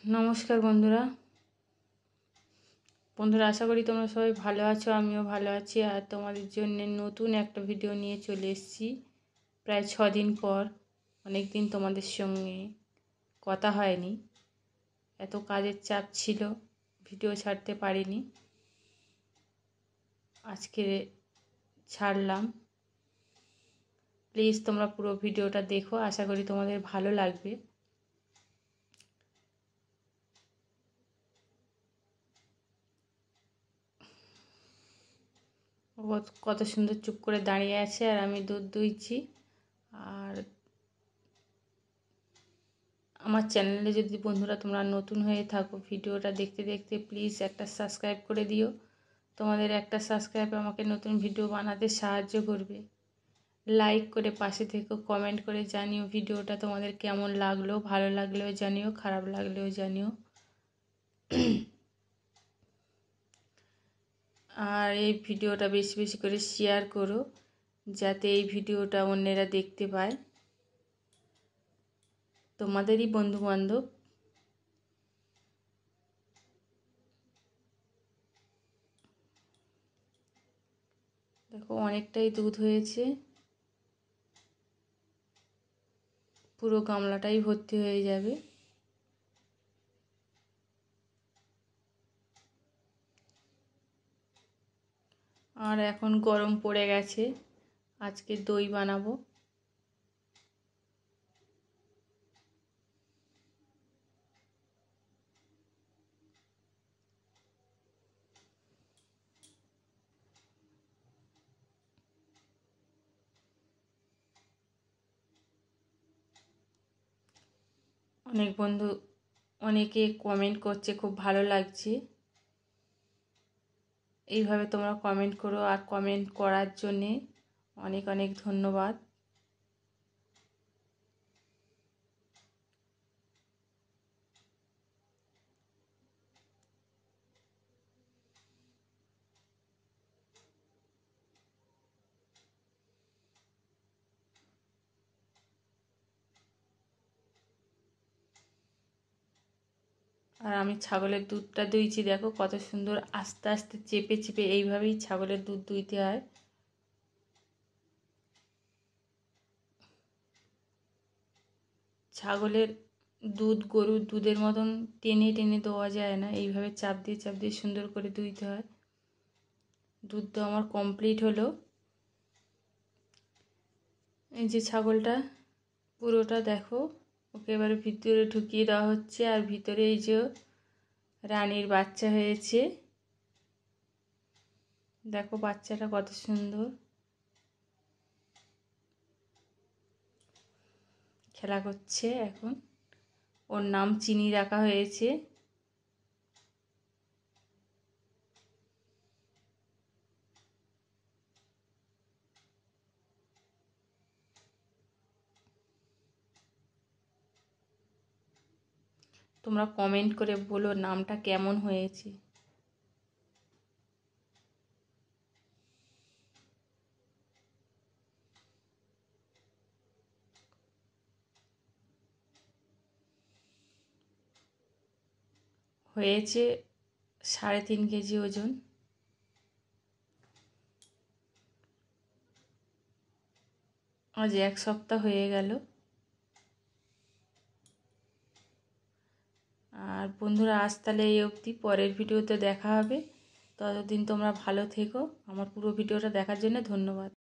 নমস্কার বন্ধুরা আশা করি তোমরা সবাই ভালো আছো। আমিও ভালো আছি। আর তোমাদের জন্য নতুন একটা ভিডিও নিয়ে চলে এসেছি প্রায় 6 দিন পর। অনেক দিন তোমাদের সঙ্গে কথা হয়নি, এত কাজের চাপ ছিল, ভিডিও ছাড়তে পারিনি। আজকে ছাড়লাম। প্লিজ তোমরা পুরো ভিডিওটা দেখো, আশা করি তোমাদের ভালো লাগবে। কত সুন্দর চুপ করে দাঁড়িয়ে আছে আর আমি দুধ দুইছি। আর আমার চ্যানেলে যদি বন্ধুরা তোমরা নতুন হয়ে থাকো, ভিডিওটা দেখতে দেখতে প্লিজ একটা সাবস্ক্রাইব করে দিও। তোমাদের একটা সাবস্ক্রাইব আমাকে নতুন ভিডিও বানাতে সাহায্য করবে। লাইক করে পাশে থেকো, কমেন্ট করে জানিও ভিডিওটা তোমাদের কেমন লাগলো। ভালো লাগলেও জানিও, খারাপ লাগলেও জানিও। আর এই ভিডিওটা বেশি বেশি করে শেয়ার করো, যাতে এই ভিডিওটা অন্যেরা দেখতে পায়। তোমাদেরই বন্ধুবান্ধব। দেখো অনেকটাই দুধ হয়েছে, পুরো গামলাটাই ভর্তি হয়ে যাবে। আর এখন গরম পড়ে গেছে, আজকে দই বানাবো। অনেকে কমেন্ট করছে, খুব ভালো লাগছে। এইভাবে তোমরা কমেন্ট করো, আর কমেন্ট করার জন্যে অনেক অনেক ধন্যবাদ। আর আমি ছাগলের দুধটা দুইছি, দেখো কত সুন্দর, আস্তে আস্তে চেপে চেপে এইভাবেই ছাগলের দুধ দুইতে হয়। ছাগলের দুধ গরুর দুধের মতন টেনে টেনে দেওয়া যায় না, এইভাবে চাপ দিয়ে সুন্দর করে দুইতে হয়। দুধ তো আমার কমপ্লিট হলো। এই যে ছাগলটা পুরোটা দেখো, ওকে এবারে ভিতরে ঢুকিয়ে দেওয়া হচ্ছে। আর ভিতরে এই যে রানীর বাচ্চা হয়েছে, দেখো বাচ্চাটা কত সুন্দর খেলা করছে। এখন ওর নাম চিনি রাখা হয়েছে। তোমরা কমেন্ট করে বলো নামটা কেমন হয়েছে। হয়েছে 3.5 কেজি ওজন। আজ 1 সপ্তাহ হয়ে গেল। আর বন্ধুরা আজ তাহলে এই অবধি, পরের ভিডিওতে দেখা হবে। ততদিন তোমরা ভালো থেকো। আমার পুরো ভিডিওটা দেখার জন্য ধন্যবাদ।